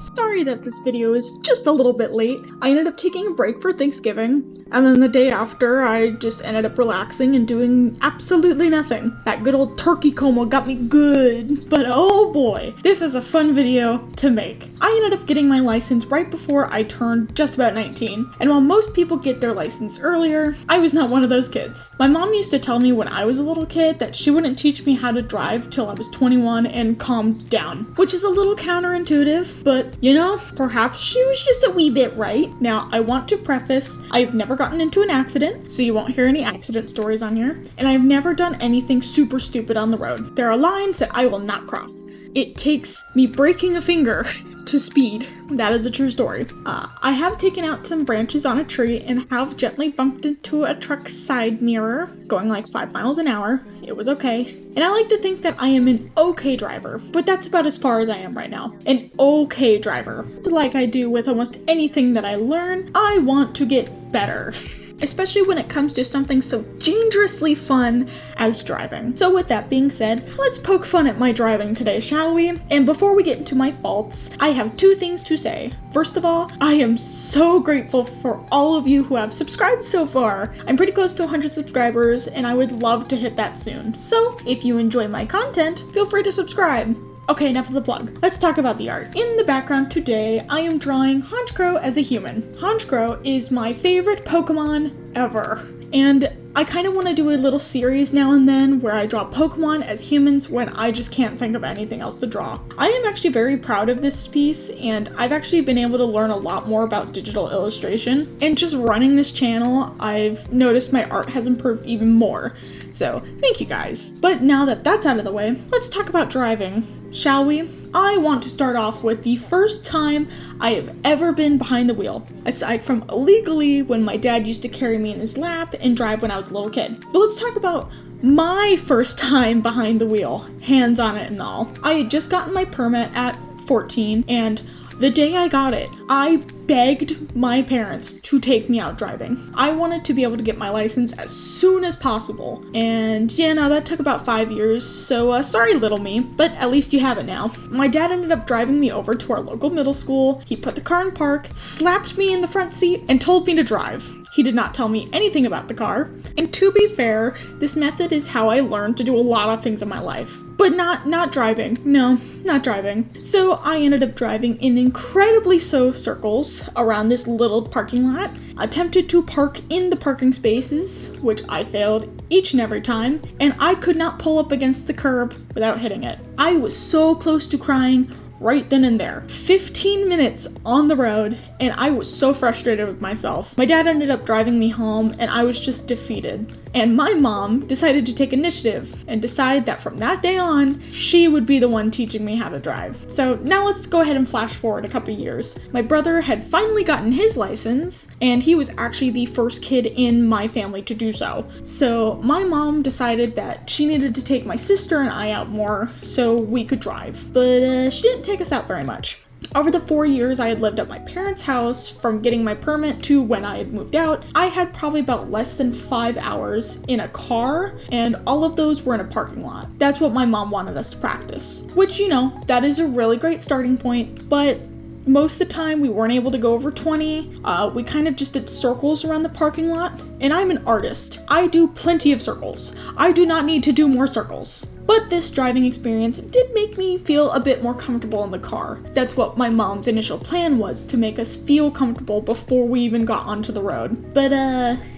Sorry that this video is just a little bit late. I ended up taking a break for Thanksgiving, and then the day after I just ended up relaxing and doing absolutely nothing. That good old turkey coma got me good, but oh boy, this is a fun video to make. I ended up getting my license right before I turned just about 19, and while most people get their license earlier, I was not one of those kids. My mom used to tell me when I was a little kid that she wouldn't teach me how to drive till I was 21 and calmed down, which is a little counterintuitive, but you know, perhaps she was just a wee bit right. Now, I want to preface, I've never gotten into an accident, so you won't hear any accident stories on here, and I've never done anything super stupid on the road. There are lines that I will not cross. It takes me breaking a finger to speed. That is a true story. I have taken out some branches on a tree and have gently bumped into a truck's side mirror, going like 5 miles an hour. It was okay. And I like to think that I am an okay driver, but that's about as far as I am right now. An okay driver. Like I do with almost anything that I learn, I want to get better. Especially when it comes to something so dangerously fun as driving. So with that being said, let's poke fun at my driving today, shall we? And before we get into my faults, I have 2 things to say. First of all, I am so grateful for all of you who have subscribed so far. I'm pretty close to 100 subscribers, and I would love to hit that soon. So if you enjoy my content, feel free to subscribe. Okay, enough of the plug. Let's talk about the art. In the background today, I am drawing Honchkrow as a human. Honchkrow is my favorite Pokemon ever. And I kind of want to do a little series now and then where I draw Pokemon as humans when I just can't think of anything else to draw. I am actually very proud of this piece, and I've actually been able to learn a lot more about digital illustration. And just running this channel, I've noticed my art has improved even more. So, thank you guys. But now that that's out of the way, let's talk about driving, shall we? I want to start off with the first time I have ever been behind the wheel, aside from illegally when my dad used to carry me in his lap and drive when I was a little kid. But let's talk about my first time behind the wheel, hands on it and all. I had just gotten my permit at 14, and the day I got it, I begged my parents to take me out driving. I wanted to be able to get my license as soon as possible. And yeah, no, that took about 5 years, so sorry little me, but at least you have it now. My dad ended up driving me over to our local middle school. He put the car in park, slapped me in the front seat, and told me to drive. He did not tell me anything about the car. And to be fair, this method is how I learned to do a lot of things in my life. But not driving. No, not driving. So I ended up driving in incredibly slow circles around this little parking lot, attempted to park in the parking spaces, which I failed each and every time, and I could not pull up against the curb without hitting it. I was so close to crying right then and there. 15 minutes on the road, and I was so frustrated with myself. My dad ended up driving me home, and I was just defeated. And my mom decided to take initiative and decide that from that day on, she would be the one teaching me how to drive. So now let's go ahead and flash forward a couple years. My brother had finally gotten his license, and he was actually the first kid in my family to do so. So my mom decided that she needed to take my sister and I out more so we could drive. But she didn't take us out very much. Over the 4 years I had lived at my parents' house, from getting my permit to when I had moved out, I had probably about less than 5 hours in a car, and all of those were in a parking lot. That's what my mom wanted us to practice. Which, you know, that is a really great starting point, but most of the time we weren't able to go over 20. We kind of just did circles around the parking lot, and I'm an artist. I do plenty of circles. I do not need to do more circles. But this driving experience did make me feel a bit more comfortable in the car. That's what my mom's initial plan was, to make us feel comfortable before we even got onto the road. But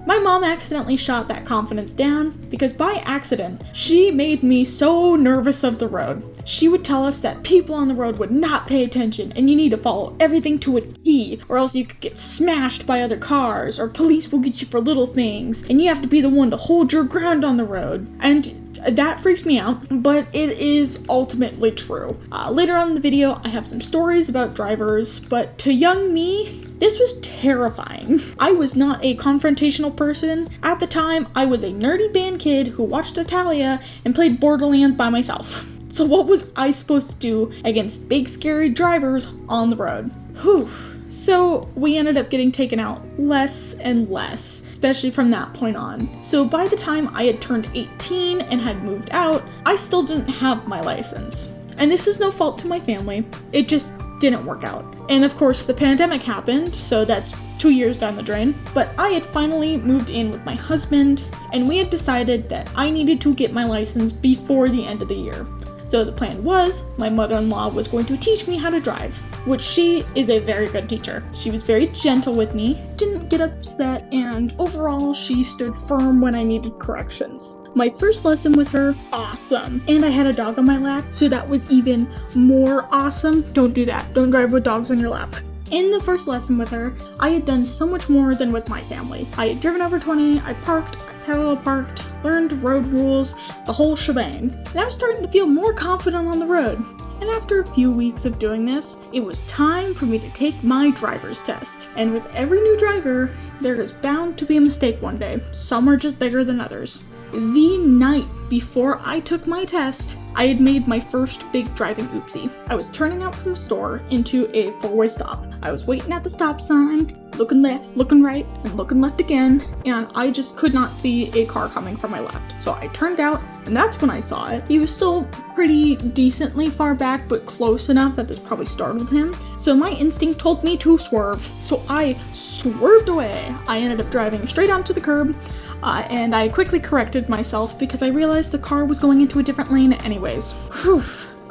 my mom accidentally shot that confidence down, because by accident, she made me so nervous of the road. She would tell us that people on the road would not pay attention, and you need to follow everything to a T, or else you could get smashed by other cars, or police will get you for little things, and you have to be the one to hold your ground on the road. And that freaked me out, but it is ultimately true. Later on in the video, I have some stories about drivers, but to young me, this was terrifying. I was not a confrontational person. At the time, I was a nerdy band kid who watched Italia and played Borderlands by myself. So what was I supposed to do against big scary drivers on the road? Whew. So we ended up getting taken out less and less, especially from that point on. So by the time I had turned 18 and had moved out, I still didn't have my license. And this is no fault to my family. It just didn't work out. And of course the pandemic happened, so that's 2 years down the drain. But I had finally moved in with my husband, and we had decided that I needed to get my license before the end of the year. So the plan was, my mother-in-law was going to teach me how to drive, which she is a very good teacher. She was very gentle with me, didn't get upset, and overall she stood firm when I needed corrections. My first lesson with her, awesome. And I had a dog on my lap, so that was even more awesome. Don't do that. Don't drive with dogs on your lap. In the first lesson with her, I had done so much more than with my family. I had driven over 20, I parked, I parallel parked, learned road rules, the whole shebang. And I was starting to feel more confident on the road. And after a few weeks of doing this, it was time for me to take my driver's test. And with every new driver, there is bound to be a mistake one day. Some are just bigger than others. The night before I took my test, I had made my first big driving oopsie. I was turning out from the store into a four-way stop. I was waiting at the stop sign, looking left, looking right, and looking left again, and I just could not see a car coming from my left. So I turned out, and that's when I saw it. He was still pretty decently far back, but close enough that this probably startled him. So my instinct told me to swerve. So I swerved away. I ended up driving straight onto the curb, and I quickly corrected myself because I realized the car was going into a different lane anyways. Whew.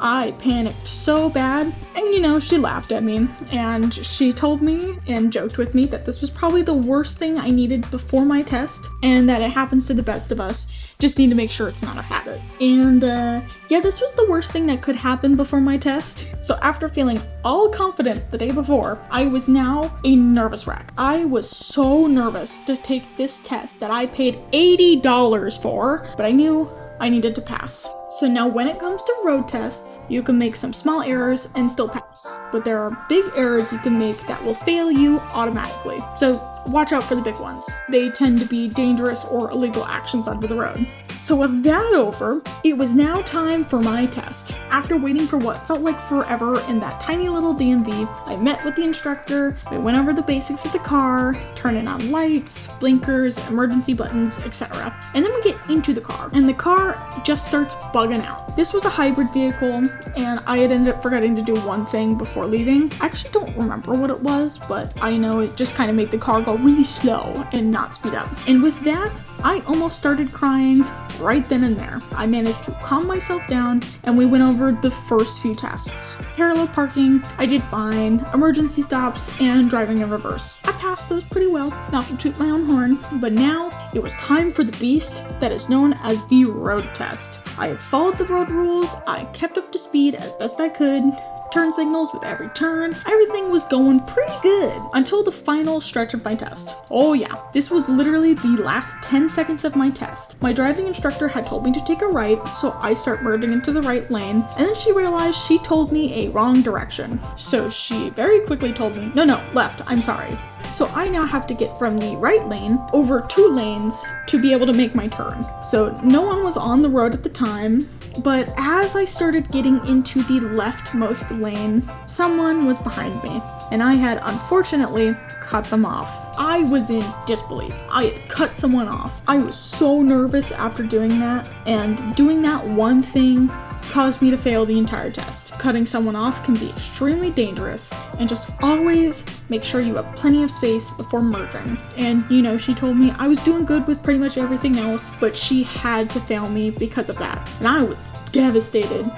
I panicked so bad, and she laughed at me, and she told me and joked with me that this was probably the worst thing I needed before my test, and that it happens to the best of us, just need to make sure it's not a habit. And yeah, this was the worst thing that could happen before my test. So after feeling all confident the day before, I was now a nervous wreck. I was so nervous to take this test that I paid $80 for, but I knew I needed to pass. So now when it comes to road tests, you can make some small errors and still pass. But there are big errors you can make that will fail you automatically. So watch out for the big ones. They tend to be dangerous or illegal actions onto the road. So with that over, it was now time for my test. After waiting for what felt like forever in that tiny little DMV, I met with the instructor, we went over the basics of the car, turning on lights, blinkers, emergency buttons, etc. And then we get into the car, and the car just starts bugging out. This was a hybrid vehicle, and I had ended up forgetting to do one thing before leaving. I actually don't remember what it was, but I know it just kind of made the car go really slow and not speed up. And with that, I almost started crying right then and there. I managed to calm myself down, and we went over the first few tests. Parallel parking, I did fine. Emergency stops, and driving in reverse. I passed those pretty well, not to toot my own horn, but now it was time for the beast that is known as the road test. I had followed the road rules, I kept up to speed as best I could, turn signals with every turn. Everything was going pretty good until the final stretch of my test. Oh yeah, this was literally the last 10 seconds of my test. My driving instructor had told me to take a right, so I start merging into the right lane, and then she realized she told me a wrong direction. So she very quickly told me, no, left, I'm sorry. So I now have to get from the right lane over 2 lanes to be able to make my turn. So no one was on the road at the time, but as I started getting into the leftmost lane, someone was behind me, and I had unfortunately cut them off. I was in disbelief. I had cut someone off. I was so nervous after doing that, and doing that one thing caused me to fail the entire test. Cutting someone off can be extremely dangerous, and just always make sure you have plenty of space before merging. And she told me I was doing good with pretty much everything else, but she had to fail me because of that. And I was devastated.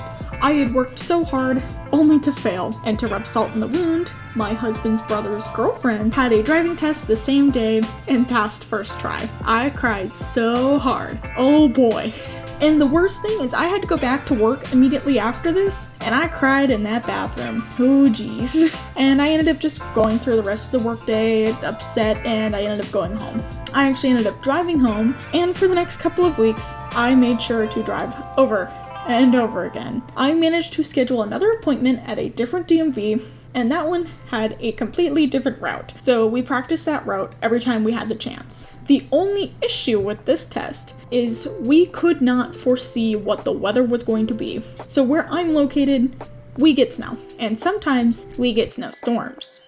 I had worked so hard only to fail, and to rub salt in the wound, my husband's brother's girlfriend had a driving test the same day and passed first try. I cried so hard. Oh boy. And the worst thing is I had to go back to work immediately after this, and I cried in that bathroom. Oh geez. And I ended up just going through the rest of the workday upset, and I ended up going home. I actually ended up driving home, and for the next couple of weeks, I made sure to drive over and over again. I managed to schedule another appointment at a different DMV, and that one had a completely different route. So we practiced that route every time we had the chance. The only issue with this test is we could not foresee what the weather was going to be. So where I'm located, we get snow, and sometimes we get snowstorms.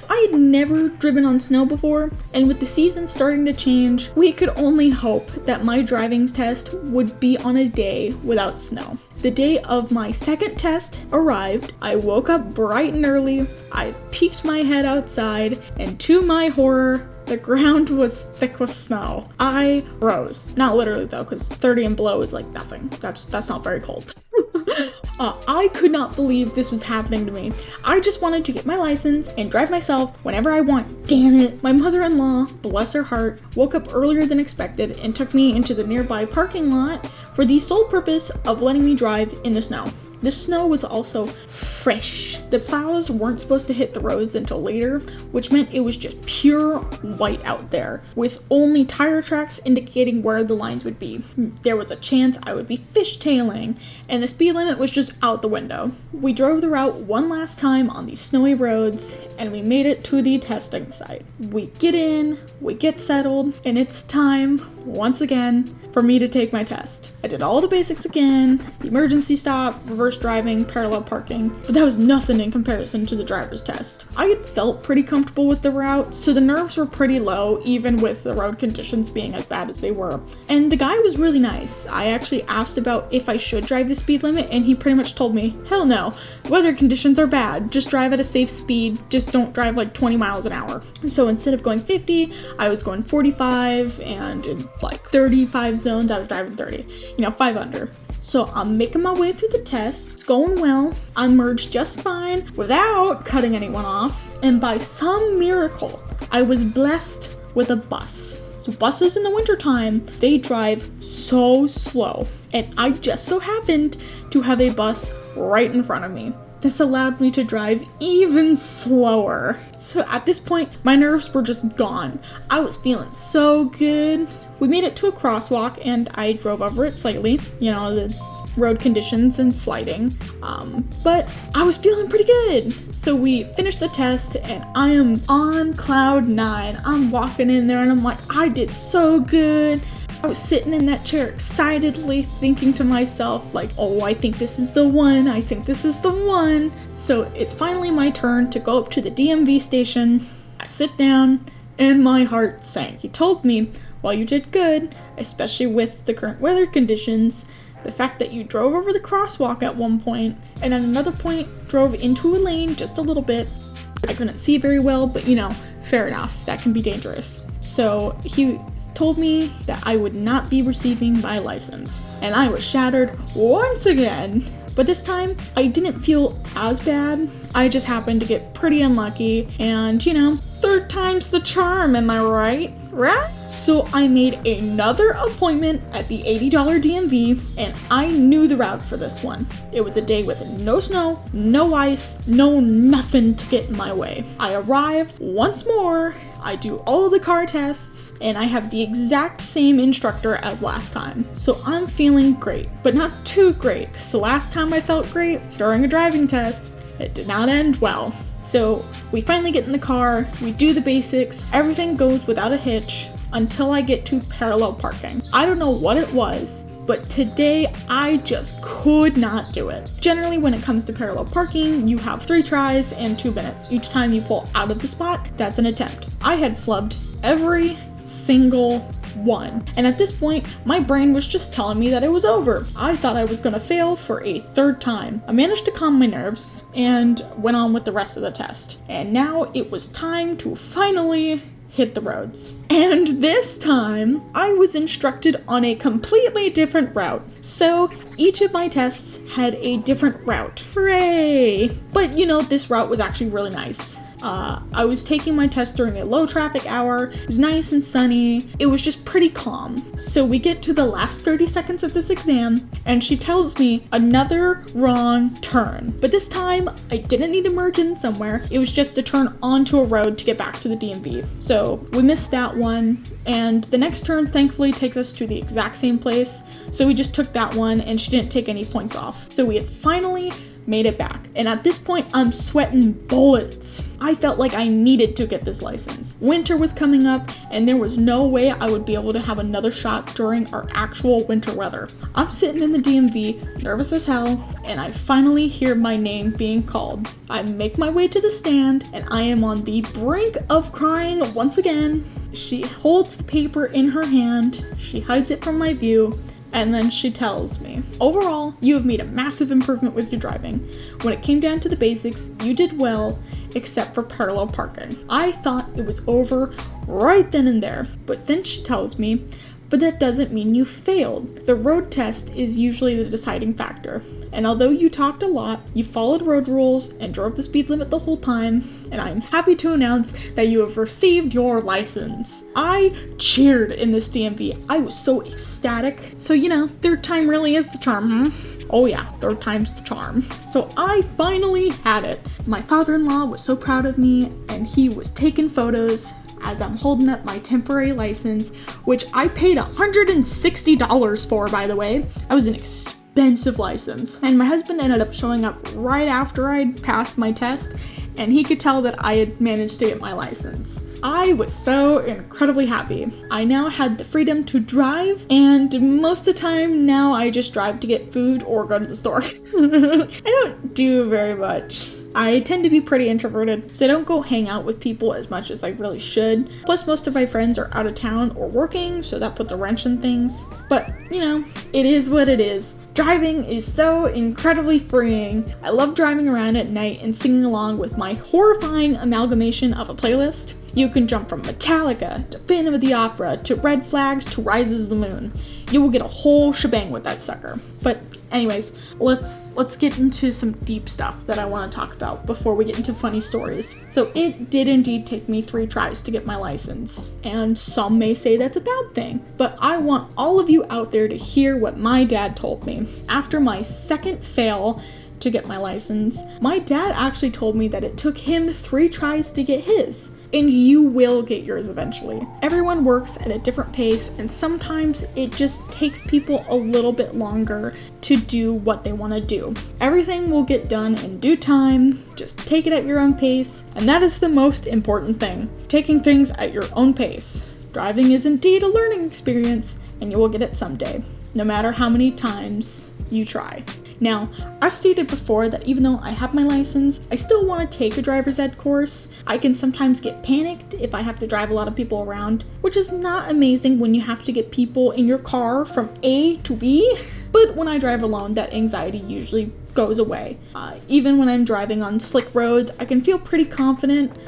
I had never driven on snow before, and with the season starting to change, we could only hope that my driving test would be on a day without snow. The day of my second test arrived. I woke up bright and early, I peeked my head outside, and to my horror, the ground was thick with snow. I froze. Not literally though, because 30 and below is like nothing. That's not very cold. I could not believe this was happening to me. I just wanted to get my license and drive myself whenever I want. Damn it. My mother-in-law, bless her heart, woke up earlier than expected and took me into the nearby parking lot for the sole purpose of letting me drive in the snow. The snow was also fresh. The plows weren't supposed to hit the roads until later, which meant it was just pure white out there, with only tire tracks indicating where the lines would be. There was a chance I would be fishtailing, and the speed limit was just out the window. We drove the route one last time on these snowy roads, and we made it to the testing site. We get in, we get settled, and it's time, once again, for me to take my test. I did all the basics again, the emergency stop, reverse driving, parallel parking, but that was nothing in comparison to the driver's test. I had felt pretty comfortable with the route, so the nerves were pretty low, even with the road conditions being as bad as they were. And the guy was really nice. I actually asked about if I should drive the speed limit, and he pretty much told me, hell no, weather conditions are bad, just drive at a safe speed, just don't drive like 20 miles an hour. So instead of going 50, I was going 45, and in like 35 zones, I was driving 30, 5 under. So I'm making my way through the test, it's going well, I merged just fine without cutting anyone off, and by some miracle, I was blessed with a bus. So buses in the wintertime, they drive so slow, and I just so happened to have a bus right in front of me. This allowed me to drive even slower. So at this point, my nerves were just gone. I was feeling so good. We made it to a crosswalk and I drove over it slightly, the road conditions and sliding. But I was feeling pretty good. So we finished the test and I am on cloud 9. I'm walking in there and I'm like, I did so good. I was sitting in that chair excitedly thinking to myself like, oh, I think this is the one. I think this is the one. So it's finally my turn to go up to the DMV station. I sit down and my heart sank. He told me, well, you did good, especially with the current weather conditions. The fact that you drove over the crosswalk at one point and at another point drove into a lane just a little bit. I couldn't see very well, but fair enough, that can be dangerous. So he told me that I would not be receiving my license, and I was shattered once again. But this time, I didn't feel as bad. I just happened to get pretty unlucky, and third time's the charm, am I right? Right? So I made another appointment at the $80 DMV, and I knew the route for this one. It was a day with no snow, no ice, no nothing to get in my way. I arrive once more, I do all the car tests, and I have the exact same instructor as last time. So I'm feeling great, but not too great, because the last time I felt great during a driving test, it did not end well. So we finally get in the car, we do the basics, everything goes without a hitch until I get to parallel parking. I don't know what it was, but today I just could not do it. Generally, when it comes to parallel parking, you have 3 tries and 2 minutes. Each time you pull out of the spot, that's an attempt. I had flubbed every single one. And at this point, my brain was just telling me that it was over. I thought I was gonna fail for a 3rd time. I managed to calm my nerves and went on with the rest of the test. And now it was time to finally hit the roads. And this time, I was instructed on a completely different route. So each of my tests had a different route. Hooray! But this route was actually really nice. I was taking my test during a low traffic hour. It was nice and sunny. It was just pretty calm. So we get to the last 30 seconds of this exam and she tells me another wrong turn. But this time I didn't need to merge in somewhere. It was just to turn onto a road to get back to the DMV. So we missed that one. And the next turn thankfully takes us to the exact same place. So we just took that one and she didn't take any points off. So we had finally made it back. And at this point, I'm sweating bullets. I felt like I needed to get this license. Winter was coming up, and there was no way I would be able to have another shot during our actual winter weather. I'm sitting in the DMV, nervous as hell, and I finally hear my name being called. I make my way to the stand, and I am on the brink of crying once again. She holds the paper in her hand, she hides it from my view, and then she tells me, overall, you have made a massive improvement with your driving. When it came down to the basics, you did well, except for parallel parking. I thought it was over right then and there, but then she tells me, but that doesn't mean you failed. The road test is usually the deciding factor. And although you talked a lot, you followed road rules and drove the speed limit the whole time, and I'm happy to announce that you have received your license. I cheered in this DMV. I was so ecstatic. So, third time really is the charm, Oh yeah, third time's the charm. So I finally had it. My father-in-law was so proud of me, and he was taking photos as I'm holding up my temporary license, which I paid $160 for, by the way. I was an expensive license. And my husband ended up showing up right after I'd passed my test, and he could tell that I had managed to get my license. I was so incredibly happy. I now had the freedom to drive, and most of the time now I just drive to get food or go to the store. I don't do very much. I tend to be pretty introverted, so I don't go hang out with people as much as I really should. Plus, most of my friends are out of town or working, so that puts a wrench in things. But, it is what it is. Driving is so incredibly freeing. I love driving around at night and singing along with my horrifying amalgamation of a playlist. You can jump from Metallica to Phantom of the Opera to Red Flags to Rises of the Moon. You will get a whole shebang with that sucker. But anyways, let's get into some deep stuff that I want to talk about before we get into funny stories. So it did indeed take me 3 tries to get my license, and some may say that's a bad thing, but I want all of you out there to hear what my dad told me. After my second fail to get my license, my dad actually told me that it took him 3 tries to get his. And you will get yours eventually. Everyone works at a different pace, and sometimes it just takes people a little bit longer to do what they want to do. Everything will get done in due time. Just take it at your own pace, and that is the most important thing. Taking things at your own pace. Driving is indeed a learning experience, and you will get it someday, no matter how many times you try. Now, I stated before that even though I have my license, I still want to take a driver's ed course. I can sometimes get panicked if I have to drive a lot of people around, which is not amazing when you have to get people in your car from A to B. But when I drive alone, that anxiety usually goes away. Even when I'm driving on slick roads, I can feel pretty confident.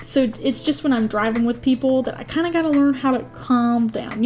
So it's just when I'm driving with people that I kind of got to learn how to calm down,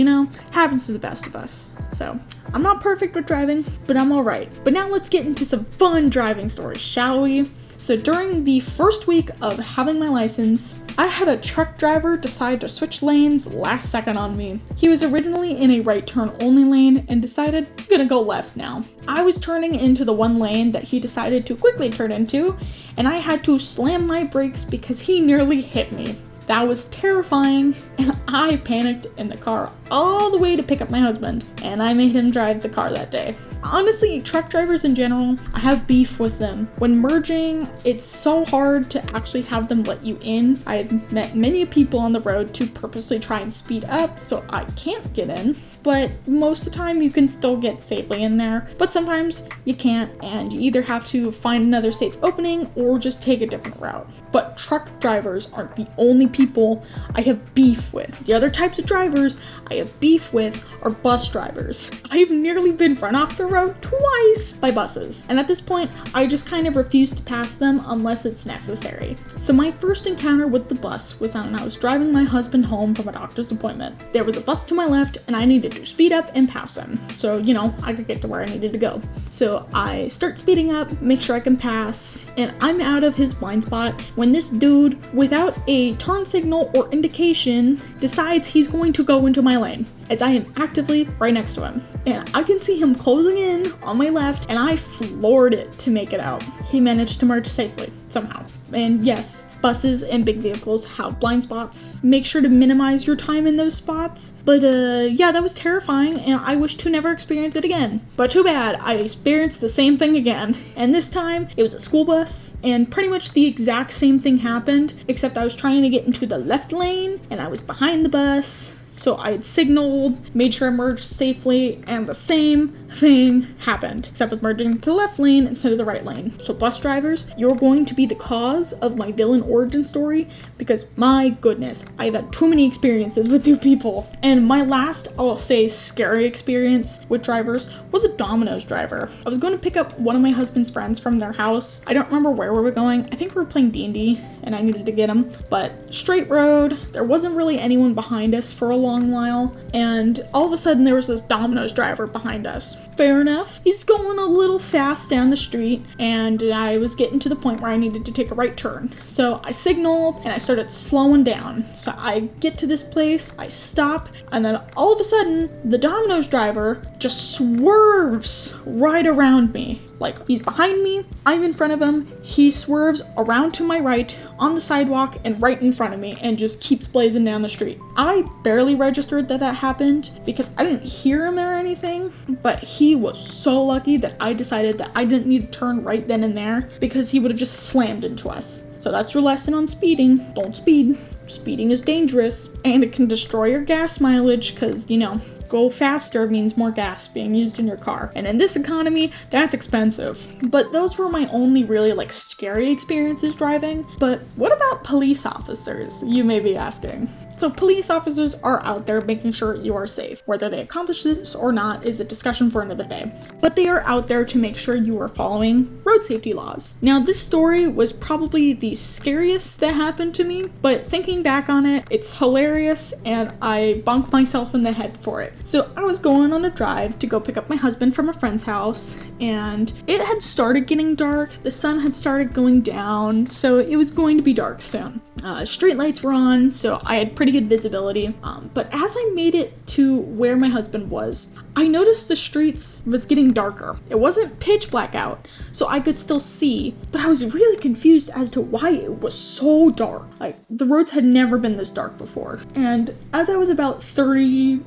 Happens to the best of us. So I'm not perfect with driving, but I'm alright. But now let's get into some fun driving stories, shall we? So during the first week of having my license, I had a truck driver decide to switch lanes last second on me. He was originally in a right turn only lane and decided, I'm gonna go left now. I was turning into the one lane that he decided to quickly turn into, and I had to slam my brakes because he nearly hit me. That was terrifying, and I panicked in the car all the way to pick up my husband, and I made him drive the car that day. Honestly, truck drivers in general, I have beef with them. When merging, it's so hard to actually have them let you in. I've met many people on the road to purposely try and speed up so I can't get in, but most of the time you can still get safely in there, but sometimes you can't, and you either have to find another safe opening or just take a different route. But truck drivers aren't the only people I have beef with. The other types of drivers I have beef with are bus drivers. I've nearly been run off the road twice by buses, and at this point I just kind of refuse to pass them unless it's necessary. So my first encounter with the bus was when I was driving my husband home from a doctor's appointment. There was a bus to my left and I needed to speed up and pass him, so I could get to where I needed to go. So I start speeding up, make sure I can pass, and I'm out of his blind spot when this dude, without a turn signal or indication, decides he's going to go into my lane as I am actively right next to him. And I can see him closing in on my left, and I floored it to make it out. He managed to merge safely, somehow. And yes, buses and big vehicles have blind spots. Make sure to minimize your time in those spots. But yeah, that was terrifying, and I wish to never experience it again. But too bad, I experienced the same thing again. And this time, it was a school bus, and pretty much the exact same thing happened, except I was trying to get into the left lane, and I was behind the bus. So I had signaled, made sure I merged safely, and the same thing happened, except with merging to the left lane instead of the right lane. So bus drivers, you're going to be the cause of my villain origin story, because my goodness, I've had too many experiences with you people. And my last, I'll say, scary experience with drivers was a Domino's driver. I was going to pick up one of my husband's friends from their house. I don't remember where we were going. I think we were playing D&D, and I needed to get him. But straight road, there wasn't really anyone behind us for a long while, and all of a sudden there was this Domino's driver behind us. Fair enough. He's going a little fast down the street, and I was getting to the point where I needed to take a right turn. So I signaled, and I started slowing down. So I get to this place, I stop, and then all of a sudden, the Domino's driver just swerves right around me. Like, he's behind me, I'm in front of him, he swerves around to my right, on the sidewalk, and right in front of me, and just keeps blazing down the street. I barely registered that happened, because I didn't hear him or anything, but he was so lucky that I decided that I didn't need to turn right then and there, because he would have just slammed into us. So that's your lesson on speeding. Don't speed. Speeding is dangerous, and it can destroy your gas mileage, because, you know, go faster means more gas being used in your car. And in this economy, that's expensive. But those were my only really scary experiences driving. But what about police officers, you may be asking? So police officers are out there making sure you are safe. Whether they accomplish this or not is a discussion for another day. But they are out there to make sure you are following road safety laws. Now, this story was probably the scariest that happened to me, but thinking back on it, it's hilarious and I bonk myself in the head for it. So I was going on a drive to go pick up my husband from a friend's house, and it had started getting dark. The sun had started going down, so it was going to be dark soon. Street lights were on, so I had pretty good visibility. But as I made it to where my husband was, I noticed the streets was getting darker. It wasn't pitch black out, so I could still see, but I was really confused as to why it was so dark. Like, the roads had never been this dark before. And as I was about 40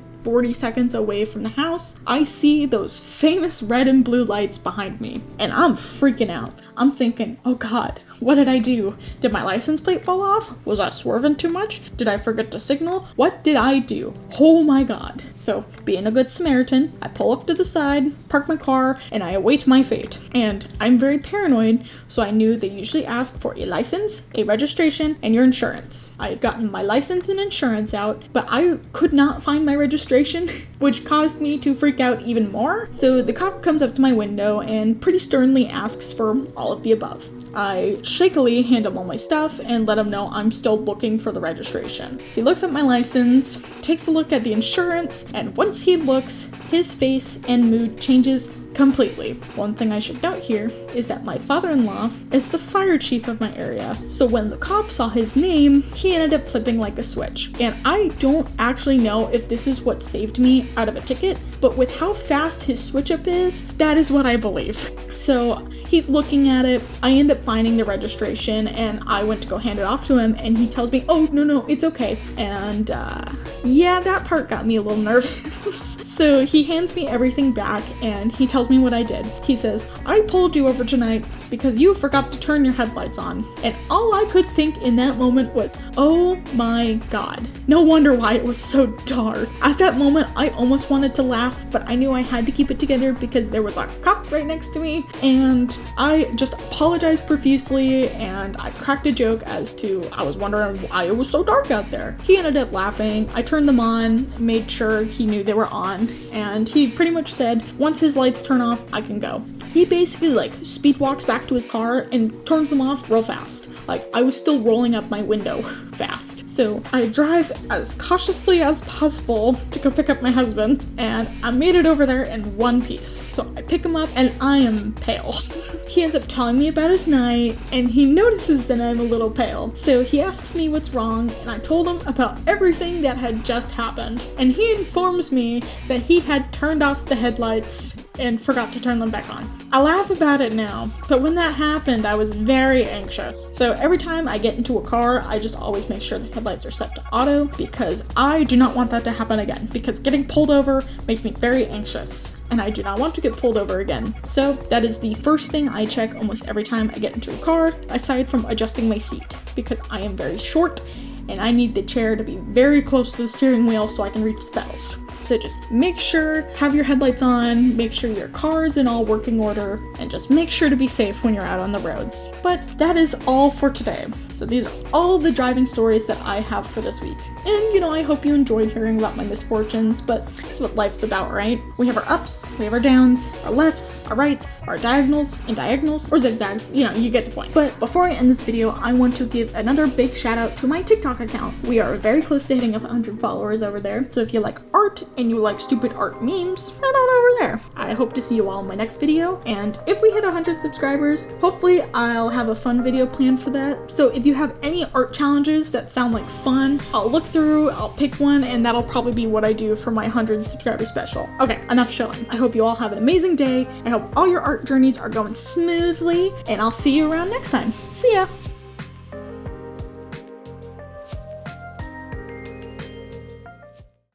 seconds away from the house, I see those famous red and blue lights behind me, and I'm freaking out. I'm thinking, oh God, what did I do? Did my license plate fall off? Was I swerving too much? Did I forget to signal? What did I do? Oh my God. So, being a good Samaritan, I pull up to the side, park my car, and I await my fate. And I'm very paranoid, so I knew they usually ask for a license, a registration, and your insurance. I had gotten my license and insurance out, but I could not find my registration, which caused me to freak out even more. So the cop comes up to my window and pretty sternly asks for all of the above. I shakily hand him all my stuff and let him know I'm still looking for the registration. He looks at my license, takes a look at the insurance, and once he looks, his face and mood changes completely. One thing I should note here is that my father-in-law is the fire chief of my area, so when the cop saw his name, he ended up flipping like a switch. And I don't actually know if this is what saved me out of a ticket, but with how fast his switch up is, that is what I believe. So he's looking at it, I end up finding the registration, and I went to go hand it off to him, and he tells me, oh, no, it's okay. And yeah, that part got me a little nervous. So he hands me everything back, and he tells me what I did. He says, I pulled you over tonight because you forgot to turn your headlights on. And all I could think in that moment was, oh my God, no wonder why it was so dark. At that moment, I almost wanted to laugh, but I knew I had to keep it together because there was a cop right next to me, and I just apologized profusely, and I cracked a joke as to I was wondering why it was so dark out there. He ended up laughing. I turned them on, made sure he knew they were on, and he pretty much said, once his lights turn off, I can go. He basically speed walks back to his car and turns them off real fast. I was still rolling up my window fast. So I drive as cautiously as possible to go pick up my husband, and I made it over there in one piece. So I pick him up and I am pale. He ends up telling me about his night, and he notices that I'm a little pale. So he asks me what's wrong, and I told him about everything that had just happened. And he informs me that he had turned off the headlights and forgot to turn them back on. I laugh about it now, but when that happened, I was very anxious. So every time I get into a car, I just always make sure the headlights are set to auto because I do not want that to happen again, because getting pulled over makes me very anxious. And I do not want to get pulled over again. So that is the first thing I check almost every time I get into a car, aside from adjusting my seat, because I am very short and I need the chair to be very close to the steering wheel so I can reach the pedals. So just make sure, have your headlights on, make sure your car is in all working order, and just make sure to be safe when you're out on the roads. But that is all for today. So these are all the driving stories that I have for this week. And I hope you enjoyed hearing about my misfortunes, but that's what life's about, right? We have our ups, we have our downs, our lefts, our rights, our diagonals, or zigzags, you get the point. But before I end this video, I want to give another big shout out to my TikTok account. We are very close to hitting 100 followers over there. So if you like art and you like stupid art memes, head on over there. I hope to see you all in my next video, and if we hit 100 subscribers, hopefully I'll have a fun video planned for that. So if you have any art challenges that sound like fun, I'll look through, I'll pick one, and that'll probably be what I do for my 100 subscriber special. Okay, enough shilling. I hope you all have an amazing day. I hope all your art journeys are going smoothly, and I'll see you around next time. See ya!